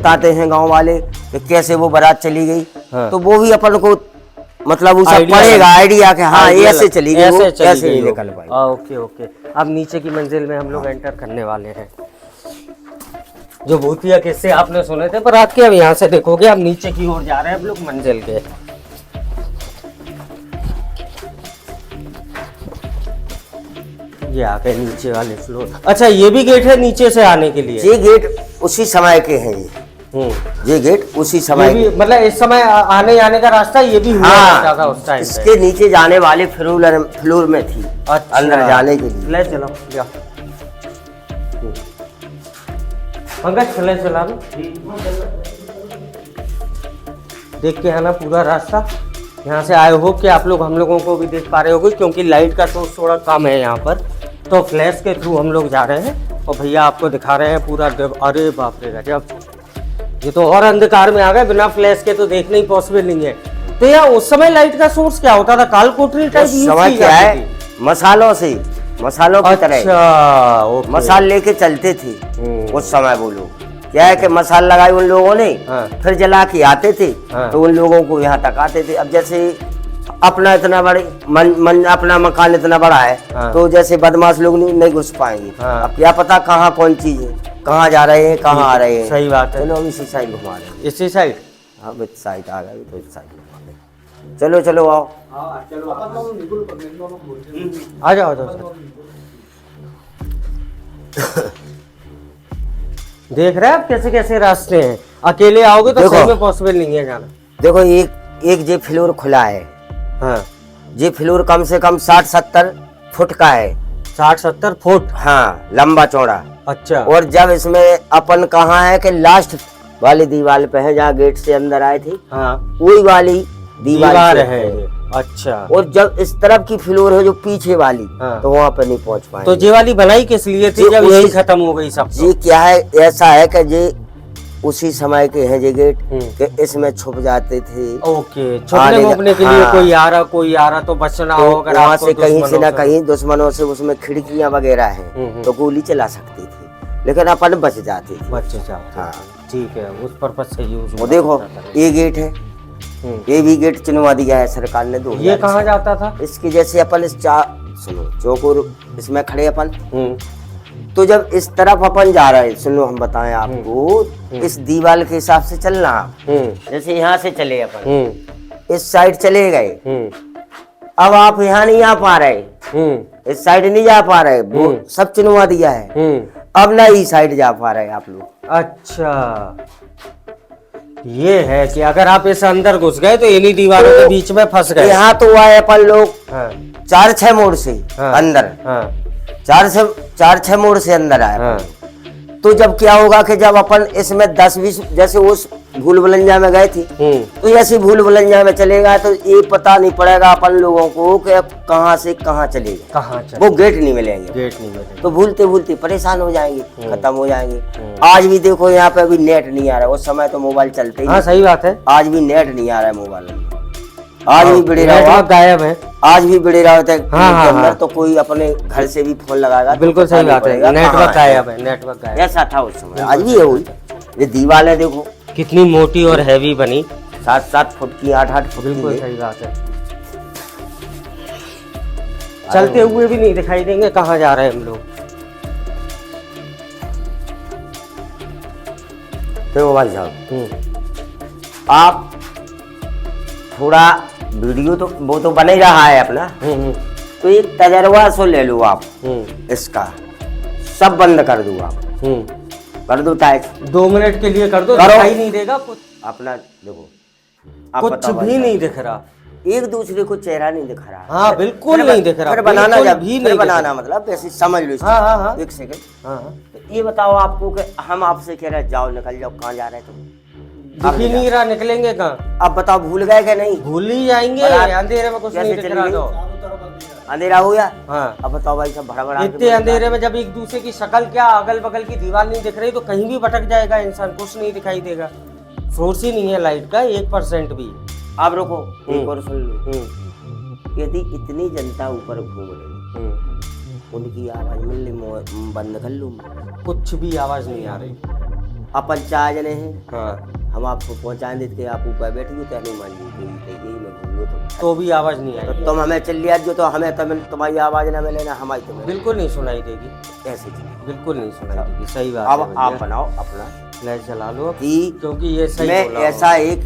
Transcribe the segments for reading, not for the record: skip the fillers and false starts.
बताते हैं गांव वाले कि कैसे वो बारात चली गई। हाँ। तो वो भी अपन को मतलब उसे आइडिया पड़ेगा आइडिया कि हाँ आइडिया ऐसे चली गई, वो ऐसे नहीं निकल पाई। Okay okay. अब नीचे की मंजिल में हम लोग एंटर करने वाले हैं। जो भूतिया किस्से आपने सुने थे बारात के, अब यहाँ से देखोगे हम नीचे की ओर जा रहे हैं हम लोग मंजिल के। ये आ गए नीचे वाले फ्लोर। अच्छा ये भी गेट है नीचे से आने के लिए? ये गेट उसी समय के हैं ये गेट उसी समय भी, मतलब इस समय आने जाने का रास्ता ये भी हुआ करता था उस टाइम पे। इसके नीचे जाने वाले फ्लोर में थी। अच्छा। अंदर जाने के लिए। ले चलो पंकज, चले चला देख के आना पूरा रास्ता। यहाँ से आए हो कि आप लोग हम लोगों को भी देख पा रहे होगे, क्योंकि लाइट का सोर्स थोड़ा कम है यहाँ पर, तो फ्लैश के थ्रू हम लोग जा रहे हैं और भैया आपको दिखा रहे हैं पूरा। अरे बाप रे गजब, ये तो और अंधकार में आ गए, बिना फ्लैश के तो देखना ही पॉसिबल नहीं है। तो यार उस समय लाइट का सोर्स क्या होता था? काल कोठरी टाइप समय क्या है, मसालों की तरह अच्छा मसाल लेके चलते थे उस समय। बोलो क्या है कि मसाल लगाई उन लोगों ने, फिर जला के आते थे तो उन लोगों को यहाँ तक आते थे। अब जैसे अपना इतना बड़े अपना मकान इतना बड़ा है तो जैसे बदमाश लोग नहीं घुस पाएंगे। अब क्या पता कहाँ कौन चीज है, कहाँ जा रहे हैं, कहाँ आ रहे हैं। सही बात है। चलो इसी साइड घुमा रहे हैं। इसी साइड? हाँ इस साइड आ गए तो इस साइड घुमा रहे। चलो चलो आओ, आ जाओ आ जाओ। देख रहे हैं आप कैसे कैसे रास्ते हैं। अकेले आओगे तो सही में पॉसिबल नहीं है जाना। देखो एक ये फ्लोर खुला है। हाँ ये फ्लोर कम से कम 60-70 फुट का है। 60-70 फुट? हाँ लंबा चौड़ा। अच्छा। और जब इसमें अपन कहाँ है कि लास्ट वाली दीवार पे है जहाँ गेट से अंदर आए थे। हाँ वही वाली दीवार है। अच्छा। और जब इस तरफ की फ्लोर है जो पीछे वाली, तो वहाँ पे नहीं पहुँच पाए। तो ये वाली बनाई किस लिए थी जब यही खत्म हो गई सब? ये क्या है, ऐसा है कि ये उसी समय के हैं ये गेट कि इसमें छुप जाते थे। ओके, छुपने के लिए कोई आ रहा तो बचना हो, अगर वहाँ से कहीं से ना कहीं दुश्मनों से उसमें खिड़कियां वगैरह हैं तो गोली चला सकती थी, लेकिन अपन बच जाते थे। बच जाते। हाँ ठीक है, उस पर्पस से यूज। वो देखो ये गेट है, ये भी गेट चुनवा दिया है सरकार ने। 2000 ये कहाँ जाता था? इसकी जैसे अपन इस सुनो चौकोर इसमें खड़े अपन, तो जब इस तरफ अपन जा रहे हैं, सुनो हम बताएं आपको, इस दीवार के हिसाब से चलना। जैसे यहाँ से चले अपन, इस साइड चले गए, अब आप यहाँ नहीं आ पा रहे, इस साइड नहीं जा पा रहे, वो सब चुनवा दिया है। अब ना इस साइड जा पा रहे आप लोग। अच्छा ये है कि अगर आप इस अंदर घुस गए तो इन्हीं दीवारों के बीच में फंस गए। यहाँ तो आए अपन लोग 4-6 मोड़ से अंदर, 4-6 मोड़ से अंदर आए। तो जब क्या होगा कि जब अपन इसमें 10-20 जैसे उस भूल भुलैया में गए थे, तो ऐसी भूल भुलैया में चलेगा तो ये पता नहीं पड़ेगा अपन लोगों को कि कहाँ से कहाँ चलेगा, वो गेट नहीं मिलेंगे, तो भूलते भूलते परेशान हो जाएंगे, खत्म हो जाएंगे। आज भी देखो यहाँ पे अभी नेट नहीं आ रहा है, उस समय तो मोबाइल चलते ही। हाँ सही बात है। आज भी नेट नहीं आ रहा है मोबाइल में, आज भी बिड़ेरा गायब है, आज भी बिड़ेरा होता है अंदर। तो कोई अपने घर से भी फोन लगाएगा। बिल्कुल सही बात है, नेटवर्क गायब है, नेटवर्क गायब। ऐसा था उस समय, आज भी है वही। ये दीवार है देखो कितनी मोटी और हैवी बनी, 7-7 फुट की, 8-8 फुट की। बिल्कुल सही बात है। चलते हुए भी नहीं दिखाई देंगे कहाँ जा रहे हैं हम लोग। देखो भाई साहब, आप थोड़ा वीडियो तो वो तो बन ही रहा है अपना, तो एक तजर्बा सो ले लो आप इसका, सब बंद कर दो आप, कर दो टाइट। 2 मिनट के लिए कर दो, दिखाई नहीं देगा कुछ अपना। देखो कुछ भी नहीं दिख रहा, एक दूसरे को चेहरा नहीं दिख रहा। हाँ बिल्कुल नहीं दिख रहा। फिर बनाना जब भी नहीं बनाना, मतलब ऐसे समझ लो। हाँ। एक सेकंड, ये बताओ आपको कि हम आपसे कह रहे जाओ निकल जाओ, कहाँ जा रहे तुम? दिख ही नहीं रहा, निकलेंगे कहाँ? अब बताओ भूल गए कि नहीं? भूल ही जाएंगे, अंधेरे में कुछ नहीं दिख रहा तो। अंधेरा हो गया। हाँ अब बताओ भाई सब भड़ा भड़ा इतने अंधेरे में जब एक दूसरे की शक्ल क्या अगल बगल की दीवार नहीं दिख रही तो कहीं भी भटक जाएगा इंसान, कुछ नहीं दिखाई देगा। सोर्स ही नहीं है लाइट का 1% भी। अब रुको एक और सुन लो, यदि इतनी जनता ऊपर घूम रही, उनकी आवाज मिलने बंद कर लूं, कुछ भी आवाज नहीं आ रही। अपन 4 जने हैं, हाँ हम आपको पहुंचा देते कि आप ऊपर बैठिए तो हनुमान जी को यही मैं घूमूँ तो भी आवाज नहीं तो आएगी। तुम हमें चल लिया जो तो हमें तुम्हारी आवाज ना मिले ना हमारी तुम्हें बिल्कुल नहीं सुनाई देगी, ऐसी चीज। बिल्कुल नहीं सुनाई देगी, सही बात अब है आप भैया। बनाओ अपना फ्लैश जला लो कि क्योंकि ये सही मैं बोला ऐसा एक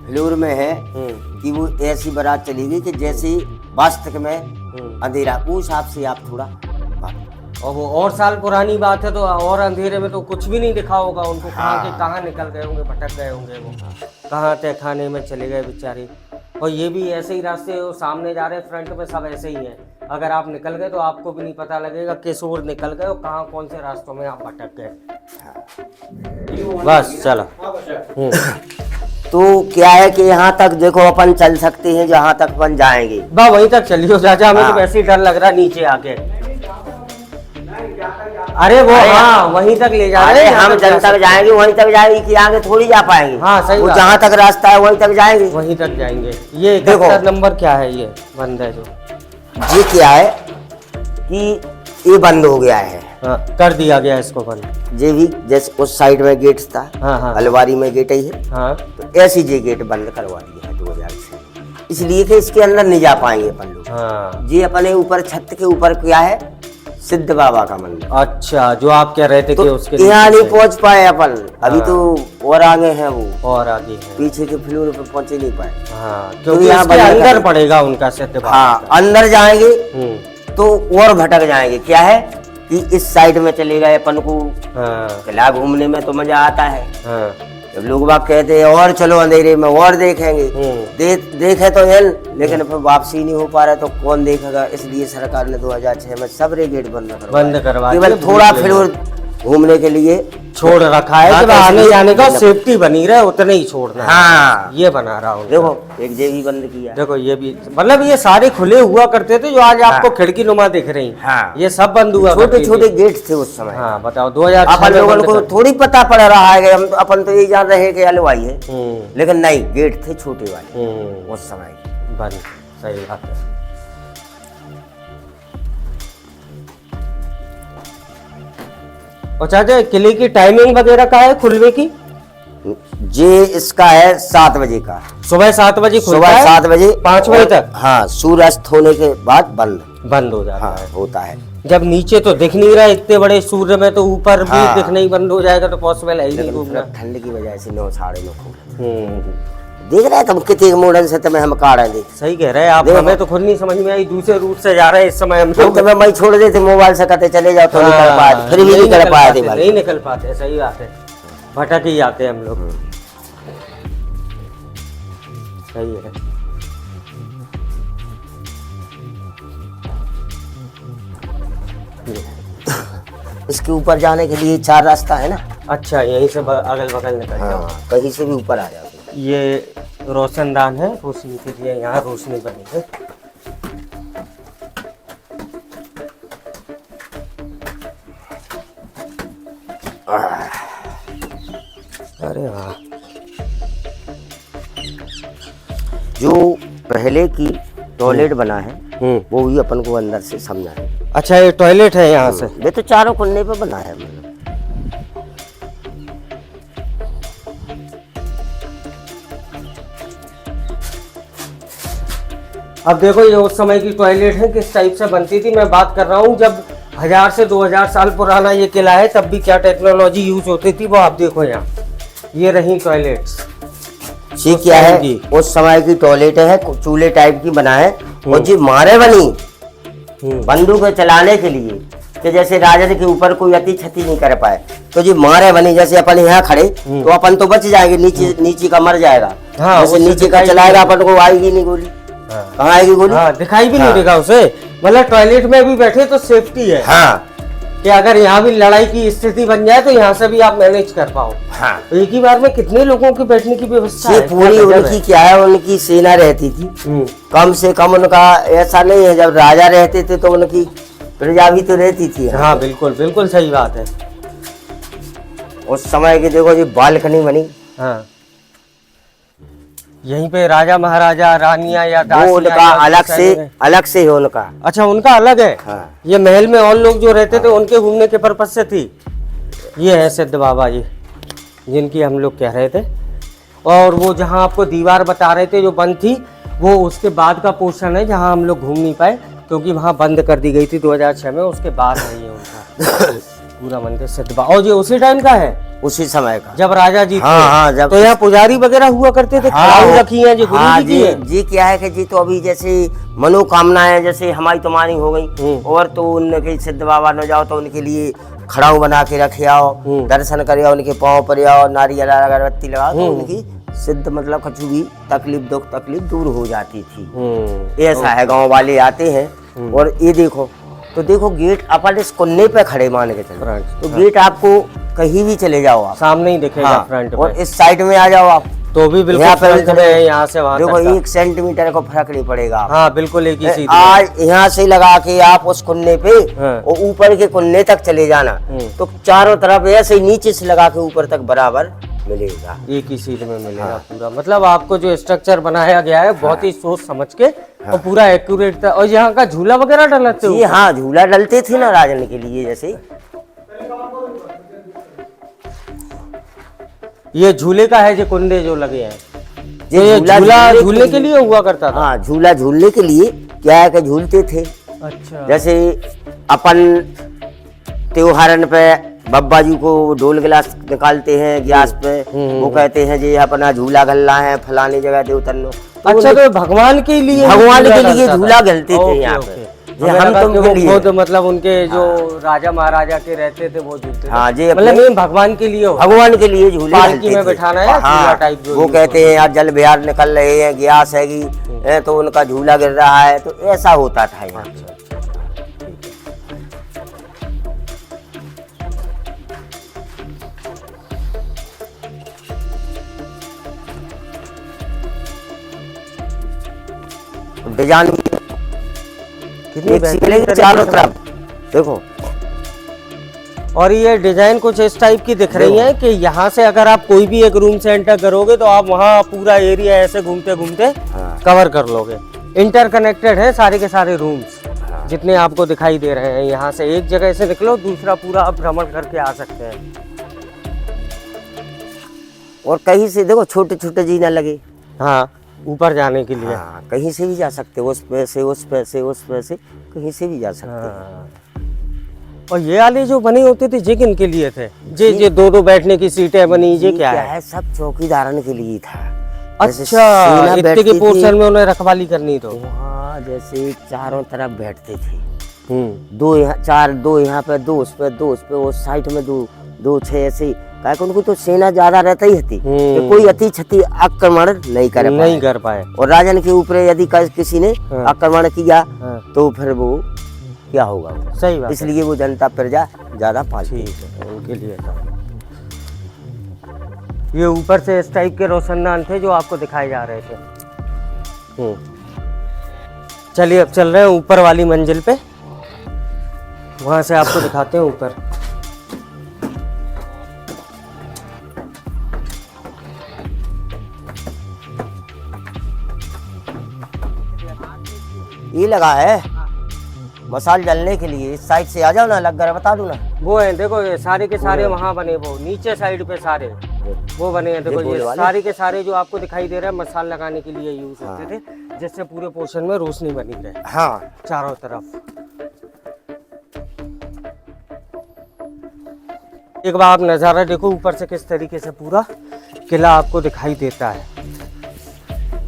फ्लोर में है हम्म, कि वो ऐसी बारात चलेगी कि जैसे वास्तव में अंधेरा, उस हिसाब से आप थोड़ा बात। और वो और साल पुरानी बात है तो और अंधेरे में तो कुछ भी नहीं दिखा होगा उनको, कहाँ के हाँ। कहाँ निकल गए होंगे, भटक गए होंगे वो, कहाँ तय खाने में चले गए बेचारे। और ये भी ऐसे ही रास्ते वो सामने जा रहे हैं, फ्रंट में सब ऐसे ही हैं, अगर आप निकल गए तो आपको भी नहीं पता लगेगा किस ओर निकल गए और कहाँ कौन से रास्तों में आप भटक गए। बस चलो। तो क्या है कि यहाँ तक देखो अपन चल सकते हैं जहाँ तक अपन जाएंगे। बा वहीं तक चलियो चाचा, हमें तो हाँ। वैसे ही डर लग रहा नीचे आके। अरे वो हाँ वहीं तक ले जा अरे रहे हैं, हम जहाँ जन जा तक जाएंगे वहीं तक जाएंगे कि आगे थोड़ी जा पाएंगे। हाँ, सही वो बात। जहाँ तक रास्ता है वहीं तक जाएंगे। वहीं तक जाएंगे। ये देखो। 71 नंबर क्या है, ये बंद है जो, ये क्या है कि ये बंद हो गया है। हाँ कर दिया गया इसको बंद। ये भी जैसे उस साइड में गेट था, हाँ हाँ अलवारी में गेट ही है, हाँ तो ऐसी ये गेट बंद करवा दिया है 2000 से, इसलिए कि इसके अंदर नहीं जा पाएंगे अपन लोग। हाँ। ये अपने ऊपर छत के ऊपर क्या है, सिद्ध बाबा का मंदिर। अच्छा, जो आप कह रहे थे तो कि उसके यहाँ नीचे नहीं पहुँच पाए अपन, अभी हाँ। तो और आगे हैं वो, और आगे है। पीछे के फ्लोर पे पहुँचे नहीं पाए। हाँ क्योंकि यहाँ इसके बंद अंदर कर- पड़ेगा उनका सत्य बाबा हाँ का। अंदर जाएंगे हम्म, तो और भटक जाएंगे। क्या है कि इस साइड में चले गए अपन को, हाँ किला घूमने में तो मजा आता है। हाँ जब लोग बाग कहते हैं और चलो अंधेरे में और देखेंगे, देखे तो है, लेकिन फिर वापसी नहीं हो पा रहा तो कौन देखेगा, इसलिए सरकार ने 2006 में सब गेट बंद करवा केवल दिए, थोड़ा भूल फ्लोर घूमने के लिए छोड़ रखा है हाँ, कि तो आने इसलिए- जाने का सेफ्टी बनी रहे उतने ही छोड़ना है। हाँ ये बना रहा हूँ। देखो एक जे भी बंद किया। देखो ये भी मतलब ये सारे खुले हुआ करते थे जो आज आपको हाँ। खिड़की नुमा दिख रही। हाँ। ये सब बंद हुआ छोटे करती छोटे थी। गेट थे उस समय। हाँ बताओ 2006 अपन में लोगों बंद को कर- थोड़ी पता पड़ रहा है कि हम अपन तो यही जान रहे हैं कि हलवाई है, हम्म, लेकिन नहीं, गेट थे छोटे वाले हम्म, उस समय। बंद, सही बात है। और चाचा किले की टाइमिंग वगैरह का है खुलने की? ये इसका है 7 बजे का, सुबह 7 बजे खुलता सुबह है, 7 बजे 5 बजे तक हाँ, सूर्यास्त होने के बाद बंद हो जाता हाँ है। होता है। जब नीचे तो दिख नहीं रहा इतने बड़े सूर्य में, तो ऊपर भी हाँ। दिखना ही बंद हो जाएगा तो पॉसिबल है ही नहीं लेकिन घूमना। फिर ठंड की वजह से 9 साढ़े 9 को हम्म, देख रहे हैं तुम कितने मॉडर्न से तुम्हें हम काट रहे थे। सही कह रहे हैं आप, देखो। हमें तो खुद नहीं समझ में आई, दूसरे रूट से जा रहे हैं इस समय हम हम लोग। तुम्हें मैं छोड़ देते मोबाइल से कहते चले जाओ तो निकल पाए, फिर भी नहीं कर पाए थे भाई। नहीं निकल पाते, सही बात है, भटक ही जाते हैं हम लोग। सही है। इसके ऊपर जाने के लिए 4 रास्ता है ना। अच्छा यहीं से अगल बगल निकल जाओ। हाँ कहीं से भी ऊपर आ जाओ। ये रोशनदान है, रोशनी के लिए यहाँ रोशनी बनी है। अरे वाह, जो पहले की टॉयलेट बना है वो भी अपन को अंदर से समझा है। अच्छा ये टॉयलेट है यहाँ से? ये तो चारों कोने पे बना है मतलब। अब देखो ये उस समय की टॉयलेट है, किस टाइप से बनती थी। मैं बात कर रहा हूँ जब 1000 से 2000 साल पुराना ये किला है, तब भी क्या टेक्नोलॉजी यूज होती थी वो आप देखो यहाँ। ये रही टॉयलेट्स। ये क्या है, जी। उस समय की टॉयलेट है, चूल्हे टाइप की बना है, और जी मारे बनी बंदूक चलाने के लिए कि जैसे राजद के ऊपर कोई अति क्षति नहीं कर पाए, तो जी मारे बनी। जैसे अपन यहाँ खड़े तो अपन तो बच जाएंगे, नीचे नीचे का मर जाएगा। हाँ, जैसे उससे नीचे का दिखाई चलाएगा नहीं अपन को आएगी नहीं गोली। हाँ। कहाँ आएगी गोली? हाँ दिखाई भी नहीं हाँ। देगा उसे। मतलब टॉयलेट में भी बैठे तो सेफ्टी है हाँ कि अगर यहाँ भी लड़ाई की स्थिति बन जाए तो यहाँ से भी आप मैनेज कर पाओ। हाँ। तो एक ही बार में कितने लोगों की बैठने की व्यवस्था ये है? पूरी क्या गजब उनकी है। क्या है, उनकी सेना रहती थी। कम से कम उनका ऐसा नहीं है, जब राजा रहते थे तो उनकी प्रजा भी तो रहती थी। हाँ बिल्कुल बिल्कुल सही बात है। उस समय की देखो जी बालकनी बनी, हाँ यहीं पे राजा महाराजा रानियां या वो दासियां उनका या अलग से है उनका। अच्छा उनका अलग है। हाँ। ये महल में और लोग जो रहते थे उनके घूमने के पर्पज से थी। ये है सिद्ध बाबा जी। जिनकी हम लोग कह रहे थे। और वो जहाँ आपको दीवार बता रहे थे जो बंद थी, वो उसके बाद का पोर्शन है जहाँ हम लोग घूम नहीं पाए क्योंकि वहाँ बंद कर दी गई थी 2006 में। उसके बाद है ये उनका पूरा मंदिर सिद्धबा। और ये उसी टाइम का है, उसी समय का, जब राजा जी थे। हाँ, जब तो यहाँ पुजारी वगैरह हुआ करते थे, खड़ाऊ रखी है जो गुरु जी की है। जी क्या है कि जी तो अभी जैसे मनोकामनाएं जैसे हमारी तुम्हारी हो गई, और तो उनके सिद्ध बाबा न जाओ तो उनके लिए खड़ाऊ बना के रखे आओ, दर्शन करे आओ, उनके पाँव पर आओ, नारियल अगरबत्ती लगाओ, तो उनकी सिद्ध मतलब कछु भी तकलीफ दुख तकलीफ दूर हो जाती थी। ऐसा है, गांव वाले आते हैं। और ये देखो, तो देखो गेट अपन इस कोने पे खड़े मान के चलो, तो गेट आपको कहीं भी चले जाओ आप सामने ही दिखेगा, हाँ, फ्रंट और इस साइड में आ जाओ आप तो भी बिल्कुल फ्रंट में है, यहाँ से वहाँ देखो तक 1 सेंटीमीटर को फर्क नहीं पड़ेगा। हाँ बिल्कुल एक ही सीध। आज यहाँ से लगा के आप उस कुन्ने पे हाँ। और ऊपर के कुन्ने तक चले जाना, तो चारों तरफ ऐसे ही नीचे से लगा के ऊपर तक बराबर मिलेगा, एक ही सीध में मिलेगा पूरा। मतलब आपको जो स्ट्रक्चर बनाया गया है बहुत ही सोच समझ के और पूरा एक्यूरेट था। और यहाँ का झूला वगैरह डलते जी हाँ, झूला डलते थे ना राजन के लिए। जैसे ये झूले का है जो कुंडे जो लगे हैं, ये झूला झूलने के लिए हुआ करता था। हाँ, झूला झूलने के लिए क्या है कि झूलते थे। अच्छा, जैसे अपन त्योहारन पे बब्बा जी को डोल गिलास निकालते हैं गैस पे, वो कहते हैं जी अपना झूला गल्ला है फलानी जगह दे उतरनो। अच्छा, तो भगवान के लिए झूला गलते थे यहाँ पे। हम तो खुद मतलब उनके जो राजा महाराजा के रहते थे वो झूलते। हाँ जी, मतलब भगवान के लिए भगवान के लिए झूले पालकी में बैठाना है। हाँ, टाइप जो वो कहते हैं यार जल बिहार निकल रहे हैं, गैस हैगी, तो उनका झूला गिर रहा है, तो ऐसा होता था यहाँ। डिजाइन चारों तरफ देखो। और ये डिजाइन कुछ इस टाइप की दिख रही है कि यहाँ से अगर आप कोई भी एक रूम से एंटर करोगे तो आप वहाँ पूरा एरिया ऐसे घूमते घूमते कवर कर लोगे। इंटरकनेक्टेड है सारे के सारे रूम्स जितने आपको दिखाई दे रहे हैं। यहाँ से एक जगह से निकलो दूसरा पूरा आप भ्रमण करके आ सकते हैं। और कहीं से देखो छोटे छोटे जीना लगे, हाँ, ऊपर जाने के लिए। हाँ, कहीं से भी जा सकते हो, उस पे से उस पे से उस पे से कहीं से भी जा सकते हैं। और ये वाले जो बने होते थे ये किन के लिए थे? ये दो बैठने की सीटें बनी, ये क्या है? सब चौकीदारन के लिए था। अच्छा, इतने के पोर्शन में उन्हें रखवाली करनी तो वहाँ जैसे चारों तरफ बैठते थे, दो यहाँ चार, दो यहाँ पे, दो उस पे, दो उस पे, उस साइड में दो छह ऐसे। उनको तो सेना ज्यादा रहता ही थी, तो कोई अति क्षति आक्रमण नहीं कर पाए। और राजन के ऊपर यदि किसी ने आक्रमण किया तो फिर वो क्या होगा? सही बात। इसलिए वो जनता प्रजा ज्यादा पालती है उनके लिए। ये ऊपर से इस टाइप के रोशनदान थे जो आपको दिखाए जा रहे थे। चलिए अब चल रहे हैं ऊपर वाली मंजिल पे, वहां से आपको दिखाते हैं ऊपर। ये लगा है मसाल जलने के लिए। इस साइड से आ जाओ ना, लग कर बता दूं ना। वो है देखो, ये सारे के सारे वहाँ बने, वो नीचे साइड पे सारे वो बने हैं। देखो ये सारे के सारे जो आपको दिखाई दे रहे हैं मसाल लगाने के लिए यूज होते थे, जिससे पूरे पोर्शन में रोशनी बनी रहे। हाँ, चारों तरफ। एक बार आप नज़ारा देखो ऊपर से किस तरीके से पूरा किला आपको दिखाई देता है।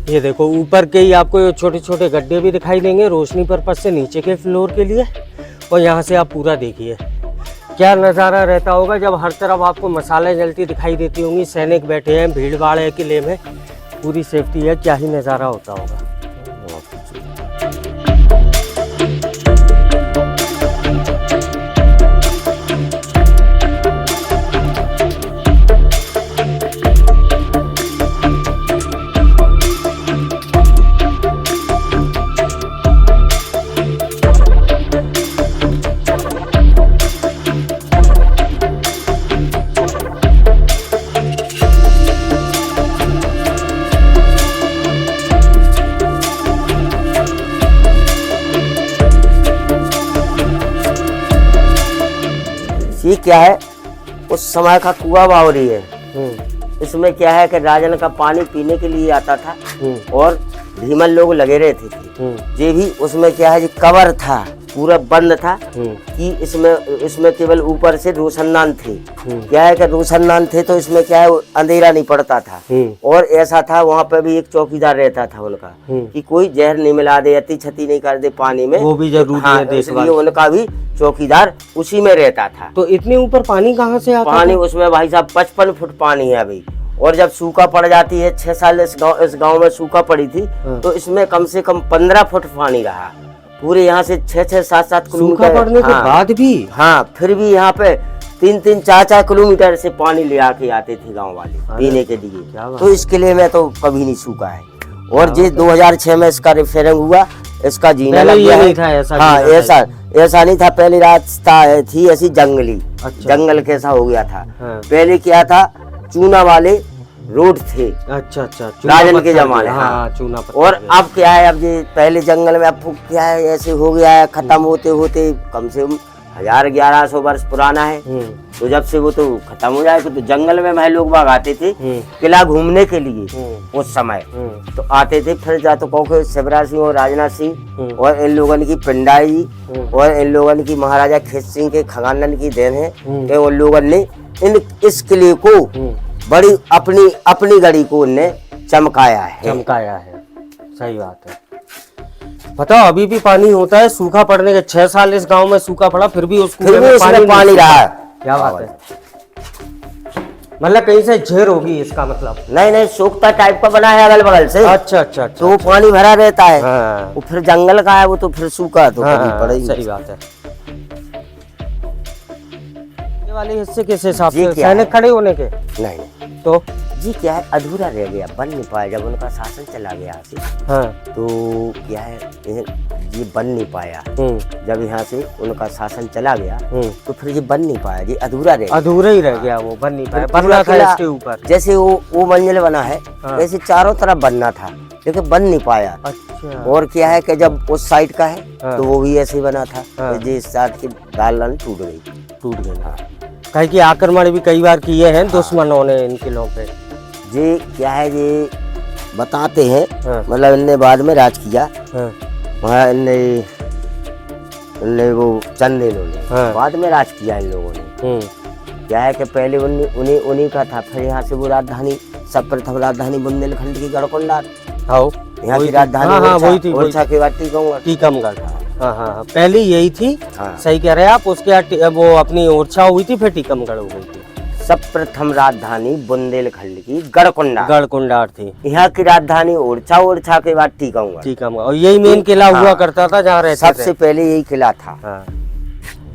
ये देखो ऊपर के ही आपको छोटे छोटे गड्ढे भी दिखाई देंगे रोशनी पर्पज से नीचे के फ्लोर के लिए। और यहाँ से आप पूरा देखिए क्या नज़ारा रहता होगा जब हर तरफ आपको मसाले जलती दिखाई देती होंगी, सैनिक बैठे हैं, भीड़ भाड़ है किले में, पूरी सेफ्टी है, क्या ही नज़ारा होता होगा। ये क्या है? उस समय का कुआं बावरी है। इसमें क्या है कि राजन का पानी पीने के लिए आता था और भीमन लोग लगे रहते थे। ये भी उसमें क्या है, कवर था, पूरा बंद था कि इसमें केवल ऊपर से रोशनदान थे। क्या है कि रोशनदान थे तो इसमें क्या है, अंधेरा नहीं पड़ता था। और ऐसा था, वहाँ पे भी एक चौकीदार रहता था उनका कि कोई जहर नहीं मिला दे, अति क्षति नहीं कर दे पानी में, वो भी जरूरी है देखभाल। इसलिए उनका भी चौकीदार उसी में रहता था। तो इतने ऊपर पानी कहाँ से आता? पानी उसमें भाई साहब 55 फुट पानी है अभी। और जब सूखा पड़ जाती है, 6 साल इस गांव में सूखा पड़ी थी, तो इसमें कम से कम 15 फुट पानी रहा पूरे यहाँ से 6-6, 7-7 किलोमीटर। सूखा पड़ने के बाद भी? हाँ, फिर भी यहाँ पे 3-3, 4-4 किलोमीटर से पानी ले आके आते थे गांव वाले पीने के लिए। तो इस किले में तो कभी नहीं सूखा है। और ये 2006 में इसका रेफरेंस हुआ, इसका जीना लग गया है। हाँ, ऐसा नहीं था, पहले रास्ता थी ऐसी जंगली। जंगल कैसा हो गया था। पहले क्या था, चूना वाले रोड थे। अच्छा, राजन के जमाने। हाँ, चूना। और अब क्या है, अब ये पहले जंगल में, अब क्या है, ऐसे हो गया है, खत्म होते होते कम से कम 1000-1100 वर्ष पुराना है। तो जब से वो तो खत्म हो जाए, तो जंगल में लोग बाग आते थे किला घूमने के लिए उस समय। तो आते थे, फिर जा तो कहो शिवराज सिंह और राजनाथ सिंह और इन लोगों की पिंडाई और इन लोगों की महाराजा खेत सिंह के खानदान की देन है कि उन लोगों ने इस किले को बड़ी अपनी गढ़ी को उनने चमकाया है। सही बात है। बताओ, अभी भी पानी होता है? सूखा पड़ने के 6 साल इस गांव में सूखा पड़ा, फिर भी उसमें पानी रहा। क्या बात है। मतलब कहीं से झेर होगी इसका मतलब? नहीं, सोखता टाइप का बना है अगल बगल से। अच्छा। तो वो पानी भरा रहता है। वो फिर जंगल का है, वो तो फिर सूखा तो पड़ेगी। सही बात है। ये वाले हिस्से किस हिसाब से? सैनिक खड़े होने के? नहीं। तो जी क्या है, अधूरा रह गया, बन नहीं पाया। जब उनका शासन चला गया यहाँ से, तो क्या है, ये बन नहीं पाया। जब यहाँ से उनका शासन चला गया, तो फिर ये बन नहीं पाया, ये अधूरा ही रह गया। वो बन नहीं पाया, बनना था इसके ऊपर। जैसे वो मंजिल बना है, वैसे चारों तरफ बनना था, लेकिन बन नहीं पाया। अच्छा। और क्या है कि जब उस साइड का है, तो वो भी ऐसे ही बना था, जिस साइड की दाल टूट गई। कहीं की आक्रमण भी कई बार किए हैं दुश्मनों ने इन किलों पे। ये क्या है, ये बताते हैं। मतलब इनने बाद में राज किया। वहाँ इनने वो चंद दिनों ने बाद में राज किया इन लोगों ने। क्या है कि पहले उन्हीं का था। फिर यहाँ से वो राजधानी, सब प्रथम राजधानी बुंदेलखंड की गढ़कोंडा, यहाँ की राजधानी ओरछा के बाद टीकमगढ़। हाँ, पहले यही थी। सही कह रहे हैं आप। उसके वो अपनी ओरछा हुई थी, फिर टीकमगढ़ हो गई थी। सब प्रथम राजधानी बुंदेलखंड की गढ़कोंडा थी। यहाँ की राजधानी ओरछा के बाद टीकमगढ़। और यही मेन किला हुआ करता था जहाँ रहते थे। सबसे पहले यही किला था।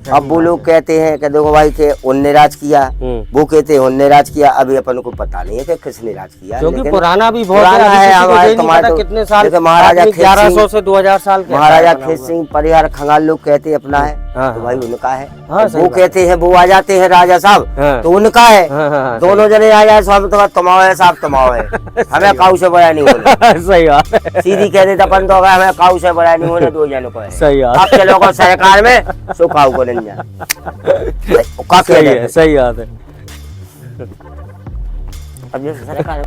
अब वो लोग कहते हैं कि देखो भाई के उनने राज किया, वो कहते हैं उनने राज किया। अभी अपन को पता नहीं है कि किसने राज किया, क्योंकि पुराना भी बहुत है। हमारे कितने साल, महाराजा 1100 से 2000 साल के। महाराजा खेत सिंह परिहार खंगाल लोग कहते हैं अपना है, तो भाई उनका है। वो कहते हैं वो आ जाते हैं राजा साहब, तो उनका है। दोनों जने आ जाए, सब तो कमाओ है साहब, कमाओ है, हमें काऊ से बड़ा नहीं होना। सही बात। सीधी कह देते अपन तो हमें काऊ से बड़ा नहीं होने, 2 जनों को है। सही बात। अब चलो को सरकार में सो काऊ को नहीं जा। सही बात है। अब ये सरकार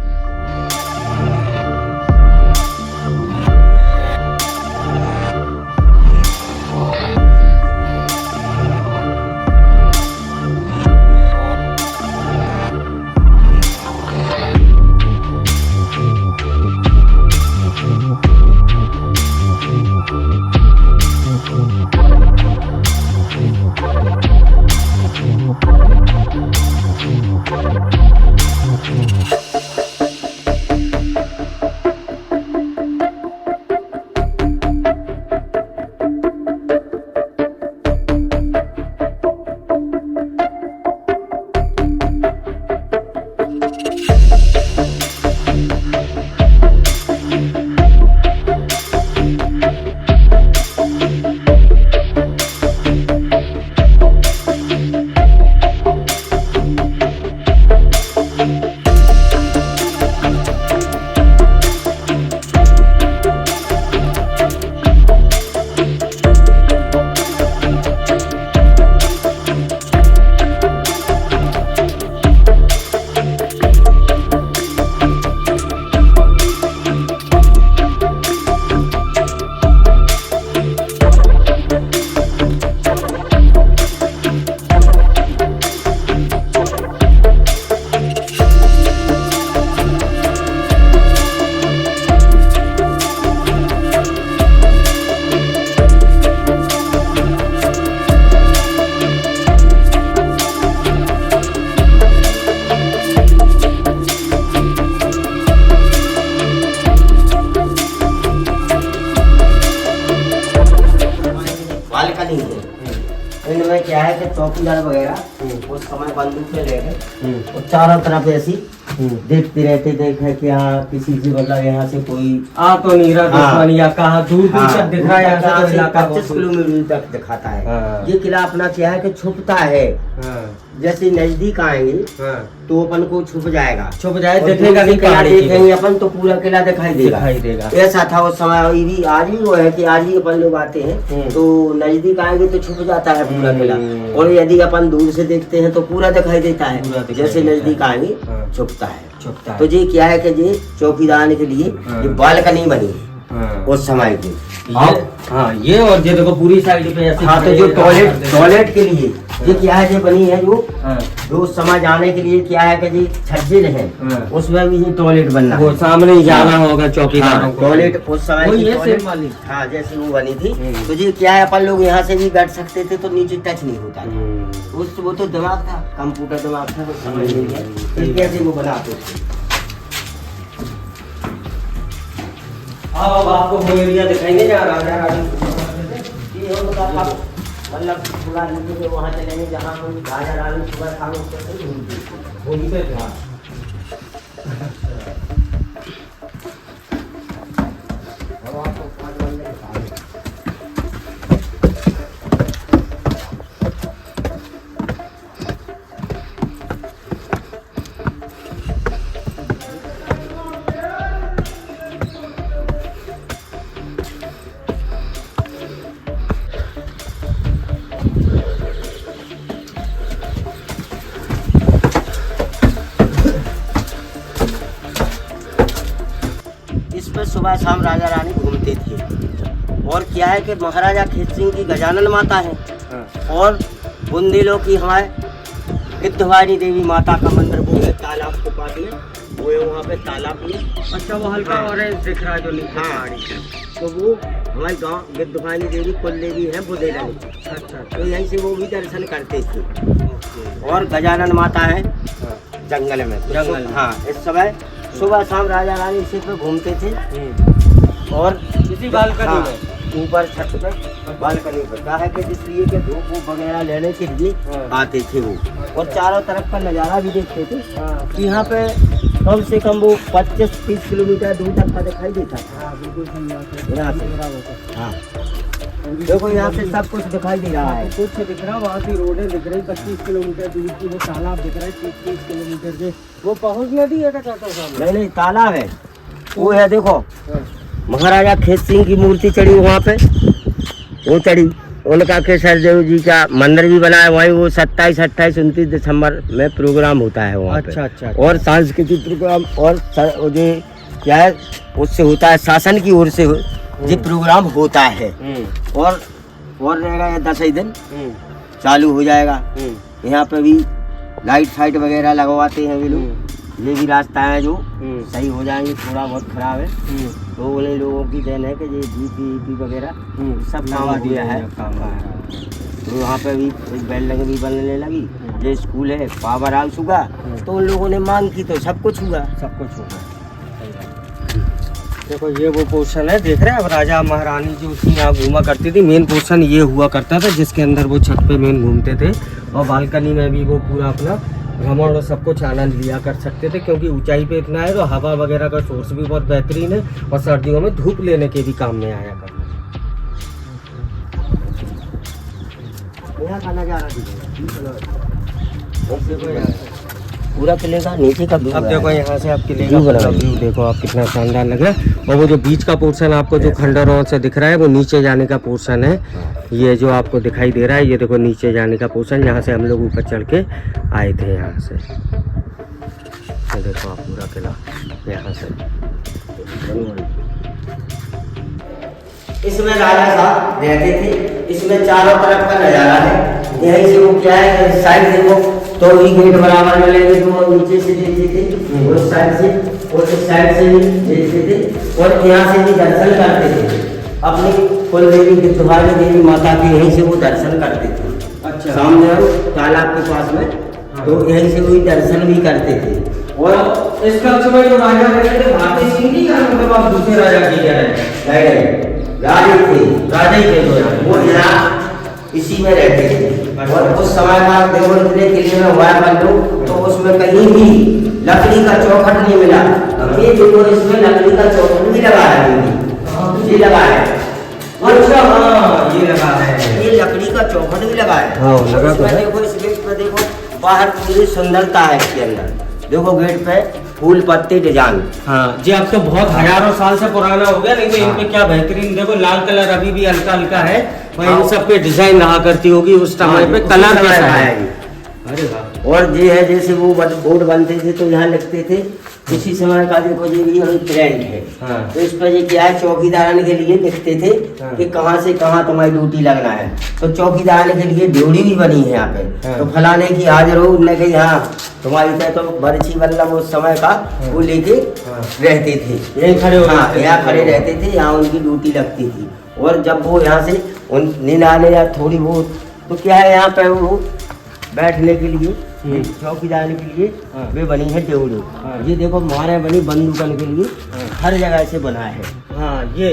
क्या है कि चौकीदार वगैरह उस समय बंदूक में ले गए और चारों तरफ ऐसी देखते रहते देखे कि यहाँ किसी से मतलब यहाँ से कोई आ तो नहीं रहा दुश्मन या कहाँ दूर दूर हाँ, तक दिख रहा है, यहाँ से तो इलाका 25 किलोमीटर तक दिखाता है। हाँ। ये किला अपना क्या है कि छुपता है, हाँ, जैसे नजदीक आएंगे हाँ, तो अपन को छुप जाएगा, छुप जाए, और देखेगा दूर से नहीं किला पहाड़ी की देखेंगे अपन तो पूरा किला दिखाई देगा। ऐसा था उस समय, अभी भी आज भी वो है कि आज भी अपन लोग आते हैं तो नजदीक आएंगे तो छुप जाता है पूरा किला, और यदि अपन दूर से देखते हैं तो पूरा दिखाई देता है, जैसे नजदीक आएंगे छुपता है। तो ये क्या है कि ये चौकीदार के लिए ये बालकनी बनी उस समय की। हाँ, ये और ये देखो पूरी साइड पे ऐसे। हाँ, तो जो टॉयलेट के लिए ये क्या है, ये बनी है जो समय जाने के लिए क्या है कि जी छज्जे हैं, उसमें भी ये टॉयलेट बनना है। वो सामने ही जाना होगा चौकीदारों को। टॉयलेट उस समय की ये टॉयलेट, सेम वाली। हाँ जैसी वो बनी थी। तो ये क्या है, अपन लोग यहाँ से भी बैठ सकते थे तो नीचे टच नहीं होता था। वो तो दिमाग था, कंप्यूटर दिमाग था, वो समझ नहीं है कि कैसे वो बनाते थे। अब आपको वो एरिया दिखाएंगे जहाँ राजा रानी मतलब पूरा नीचे वहाँ चलेंगे जहाँ हम राजा रानी सुबह शाम वहीं पे था। इस पर सुबह शाम राजा रानी घूमते थे। और क्या है कि महाराजा खेत सिंह की गजानन माता है, और बुंदेलों की हमारे गिद्धवानी देवी माता का मंदिर वो है तालाब के पास में, वो है वहाँ पे तालाब में। अच्छा, वो हल्का ऑरेंज दिख रहा है जो नीचे हाँ, पहाड़ी। तो वो हमारे गांव गिद्धवानी देवी कुल देवी है बुंदेला में। अच्छा, तो यहीं से वो भी दर्शन करते थे। और गजानन माता है जंगल में। हाँ, इस समय सुबह शाम राजा रानी इसी पे घूमते थे। और इसी बालकनी में ऊपर छत पे बालकनी पे क्या है कि इसलिए कि धूप वूप वगैरह लेने के लिए आते थे वो, और चारों तरफ का नज़ारा भी देखते थे। यहाँ पे कम से कम वो 25-30 किलोमीटर दूर तक का दिखाई देता था। यहाँ से हाँ, देखो यहाँ से सब कुछ दिखाई दे रहा है। कुछ दिख रहा, वहाँ की रोडें दिख रही 25 किलोमीटर दूर की, वो तालाब दिख रहा है 30 किलोमीटर के। वो पहुँच नदी है क्या? नहीं, तालाब है वो है। देखो महाराजा खेत सिंह की मूर्ति चढ़ी वहाँ पे, वो चढ़ी। उनका केसर देव जी का मंदिर भी बना है वहीं। वो 27, 28, 29 दिसंबर में प्रोग्राम होता है वहाँ पे। अच्छा। और सांस्कृतिक प्रोग्राम और जो क्या है उससे होता है, शासन की ओर से ये प्रोग्राम होता है। और रहेगा ये 10 ही दिन चालू हो जाएगा। यहाँ पे भी लाइट फाइट वगैरह लगवाते हैं वे लोग। ये भी रास्ता है जो सही हो जाएंगे, थोड़ा बहुत खराब है तो उन्हीं लोगों की देन है कि ये जीपी वगैरह सब काम दिया है। तो वहाँ पे भी एक बिल्डिंग भी बनने लगी, ये स्कूल है पावर हाउस हुआ। तो उन लोगों ने मांग की तो सब कुछ हुआ। देखो ये वो पोर्शन है, देख रहे हैं। अब राजा महारानी जो उसकी यहाँ घूमा करती थी, मेन पोर्शन ये हुआ करता था जिसके अंदर वो छत पे मेन घूमते थे। और बालकनी में भी वो पूरा अपना भ्रमण और सब कुछ आनंद लिया कर सकते थे, क्योंकि ऊंचाई पे इतना है तो हवा वगैरह का सोर्स भी बहुत बेहतरीन है, और सर्दियों में धूप लेने के भी काम में आया करता। यहाँ का नजारा पूरा किले का नीचे का व्यू। अब देखो यहाँ से आप किले का पूरा व्यू देखो आप, कितना शानदार लग रहा है। और वो जो बीच का पोर्शन आपको जो खंडरों से दिख रहा है वो नीचे जाने का पोर्शन है। ये जो आपको दिखाई दे रहा है ये देखो नीचे जाने का पोर्शन, यहाँ से हम लोग ऊपर चढ़ के आए थे यहाँ से। ये देखो आप पूरा किला यहाँ से। इसमें राजा साहब रहते थे। इसमें चारों तरफ का नजारा है। यहीं से वो क्या है साइड से वो तो ही गेट बराबर में लेंगे तो वो नीचे से देखते थे, उस साइड से और इस साइड से भी देखते थे, और यहाँ से भी दर्शन करते थे। अपनी कुल देवी गिद्धवानी देवी माता की यहीं से वो दर्शन करते थे। अच्छा, सामने तालाब के पास में, तो यहीं से वही दर्शन भी करते थे। और इसका समय जो राजा रहते थे भारती सिंह जी का, मतलब आप दूसरे राजा की कह रहे हैं? राजा थे, राजा ही थे। वो यहाँ इसी में रहते थे। और उस समय का देखो इतने किले में हुआ मान लो तो उसमें कहीं भी लकड़ी का चौखट नहीं मिला। ये देखो इसमें लकड़ी का चौखट भी लगा है, ये लगा है। अच्छा हाँ ये लगा है, ये लकड़ी का चौखट भी लगा है। हाँ, लगा तो इसमें है। देखो इस गेट पे देखो बाहर पूरी सुंदरता है इसके अंदर। देखो गेट पे फूल पत्ती डिजाइन। हाँ जी, अब तो बहुत हजारों साल से पुराना हो गया, लेकिन इन पे क्या बेहतरीन देखो लाल कलर अभी भी हल्का हल्का है। वही इन सब पे डिजाइन रहा करती होगी उस समय पे, कलर कैसा है? अरे वाह। और ये है जैसे वो बोर्ड बनते थे तो यहाँ लिखते थे उसी समय का देखो ये भी अभी ट्रेंड है। हाँ। तो इस पर ये क्या है चौकीदारन के लिए लिखते थे हाँ। कि कहाँ से कहाँ तुम्हारी ड्यूटी लगना है। तो चौकीदारन के लिए ड्यूटी भी बनी है यहाँ पे। हाँ। तो फलाने की हाजिर हो उनने कही हाँ तुम्हारी तो बरछी बल्लम उस समय का वो लेके हाँ। रहते थे, यही खड़े हो हाँ यहाँ खड़े रहते थे, यहाँ उनकी ड्यूटी लगती थी। और जब वो यहाँ से उन नींद आने या थोड़ी बहुत तो क्या है यहाँ पे वो बैठने के लिए चौकीदार के लिए हाँ। वे बनी है ड्यूटी। हाँ। ये देखो हमारे बनी बंदूकन के लिए हर जगह से बना है। हाँ ये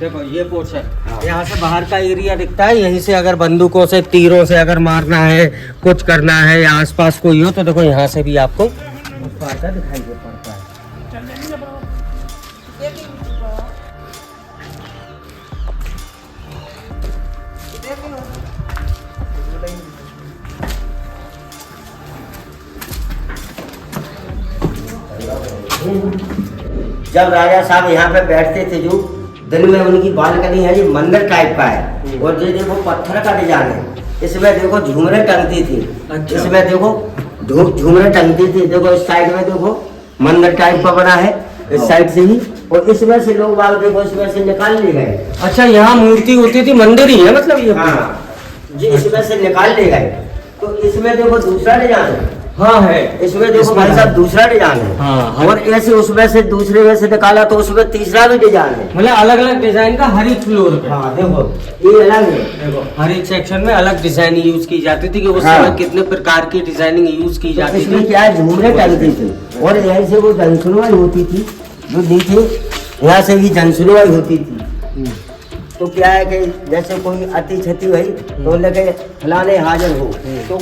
देखो ये पोर्च है। हाँ। यहाँ से बाहर का एरिया दिखता है, यहीं से अगर बंदूकों से तीरों से अगर मारना है, कुछ करना है या आसपास कोई हो तो देखो यहाँ से भी आपको फायदा दिखाई दे पड़ता है। जब राजा साहब यहाँ पे बैठते थे जो दिन में उनकी बालकनी है ये मंदिर टाइप का है। और ये देखो पत्थर का डिजाइन है, इसमें देखो झूमरे टंगती थी। अच्छा। इसमें देखो झूमरे टंगती थी। देखो इस साइड में देखो मंदिर टाइप का बना है इस साइड से ही। और इसमें से लोग बाल देखो इसमें से निकाल ले गए। अच्छा यहाँ मूर्ति होती थी, मंदिर ही है मतलब ये? हाँ जी इसमें से निकाल ले गए। तो इसमें देखो दूसरा डिजाइन है। हाँ है, इसमें देखो भाई साहब दूसरा डिजाइन है। हाँ। और ऐसे उसमें से दूसरे में से निकाला तो उसमें तीसरा भी डिजाइन है। मतलब अलग अलग डिजाइन का हर एक फ्लोर पे। हाँ देखो ये अलग है। देखो हर एक सेक्शन में अलग डिजाइन यूज की जाती थी कि उस हाँ। समय कितने प्रकार की डिजाइनिंग यूज की तो जाती इसमें थी। क्या है झूमरे टंगती थी और यहीं से वो जनसुनवाई होती थी जो नीचे यहाँ से भी जनसुनवाई होती थी। तो क्या है कि जैसे कोई अति क्षति हुई तो लगे फलाने हाजिर हो तो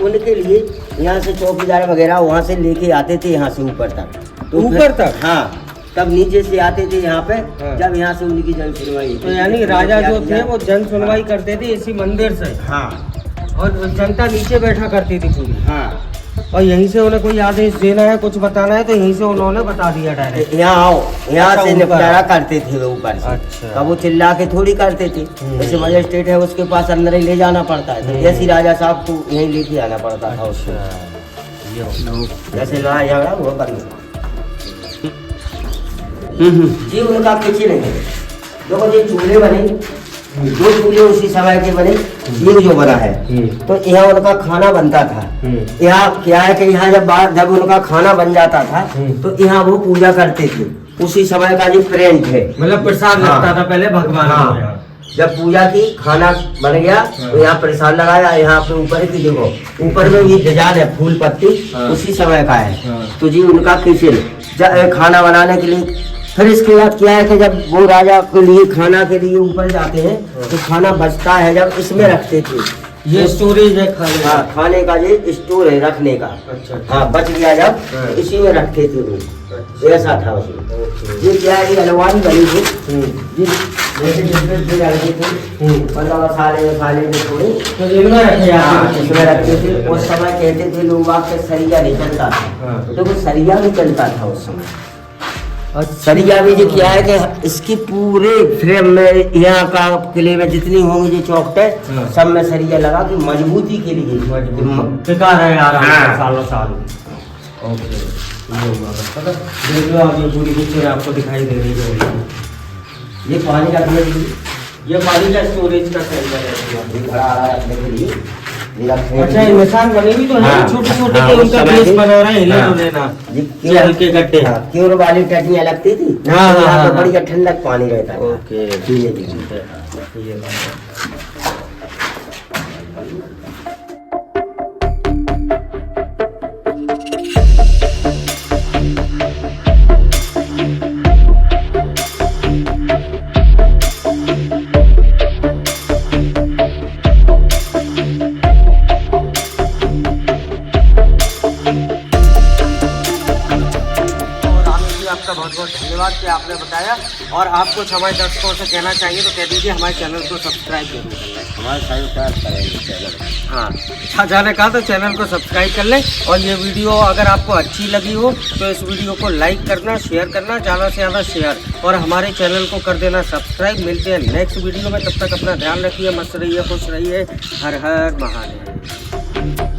उनके लिए यहाँ से चौकीदार वगैरह वहाँ से लेके आते थे यहाँ से ऊपर तक। तो ऊपर तक? हाँ तब नीचे से आते थे यहाँ पे। हाँ। जब यहाँ से उनकी जन सुनवाई तो यानी राजा जो थे वो जन सुनवाई करते थे इसी मंदिर से, हाँ और जनता नीचे बैठा करती थी पूरी। हाँ और यहीं से उन्हें कोई आदेश देना है, कुछ बताना है तो यहीं से उन्होंने बता दिया डायरेक्ट। यहाँ आओ, यहाँ अच्छा, से ऊपर निपटारा आओ। करते थे वो ऊपर से। अच्छा। तब वो चिल्ला के थोड़ी करते थे। जैसे मजिस्ट्रेट है उसके पास अंदर ही ले जाना पड़ता है तो ऐसी राजा साहब को यहीं लेके आना पड़ता था उसको। जैसे लड़ाई झगड़ा वो करना जी उनका किचन है। देखो ये चूल्हे बने, दो चूल्हे उसी समय के बने, ये जो बना है तो यहाँ उनका खाना बनता था। यहाँ क्या है कि यहाँ जब उनका खाना बन जाता था तो यहाँ वो पूजा करते थे। उसी समय का ये प्रिंट है। मतलब प्रसाद हाँ। लगता था पहले भगवान को हाँ। यहाँ। जब पूजा की खाना बन गया तो यहाँ प्रसाद लगाया। यहाँ पे ऊपर की देखो ऊपर में ये डिजाइन है फूल पत्ती हाँ। उसी समय का है। हाँ। तो जी उनका किचन खाना बनाने के लिए। फिर इसके बाद क्या है कि जब वो राजा के लिए खाना के लिए ऊपर जाते हैं तो खाना बचता है जब इसमें रखते थे। ये स्टोरेज है खाने का। हाँ खाने का ये स्टोर है रखने का। अच्छा। हाँ बच गया जब हाँ। तो इसी में रखते थे वो। ऐसा था उसमें। ये क्या है ये अलमारी बनी थी जी जैसे डिब्बे रखते थे मतलब मसाले के थोड़े तो इनमें रखे हाँ, आप इसमें रखते थे। उस समय कहते थे लोग आपके सरिया नहीं चलता था। हाँ। तो वो सरिया भी चलता था उस समय। सरिया भी जो क्या है कि इसकी पूरे फ्रेम में यहाँ का किले में जितनी होंगी जो चौकटें हाँ। सब में सरिया लगा कि मजबूती के लिए बेकार है यार हाँ। सालों साल। ओके ये हुआ बस, पता देख लो आप ये पूरी पिक्चर आपको दिखाई दे रही है। ये पानी रखने के लिए ये पानी का स्टोरेज का सेंटर है। ये घड़ा आ रहा है रखने के लिए ये रखने अच्छा ये निशान बने भी तो है हाँ। छोटे छोटे हाँ, के उस उनका समय बेस के- बना रहा है हिले हाँ। तो लेना ये ये हल्के गड्ढे। हाँ, क्योर वाली टटियाँ लगती थी। हाँ, हाँ, यहाँ हाँ, पे हाँ। बढ़िया ठंडक पानी रहता था। ओके ये जी। ये बात है। बताया। और आप कुछ हमारे दर्शकों से कहना चाहिए तो कह दीजिए, हमारे चैनल को सब्सक्राइब जरूर कर लें। हमारे सब्सक्राइब करेंगे चैनल। हाँ, अच्छा ने कहा तो चैनल को सब्सक्राइब कर लें। और ये वीडियो अगर आपको अच्छी लगी हो तो इस वीडियो को लाइक करना, शेयर करना, ज़्यादा से ज़्यादा शेयर, और हमारे चैनल को कर देना सब्सक्राइब। मिलते हैं नेक्स्ट वीडियो में, तब तक अपना ध्यान रखिए, मस्त रहिए, खुश रहिए। हर हर महादेव।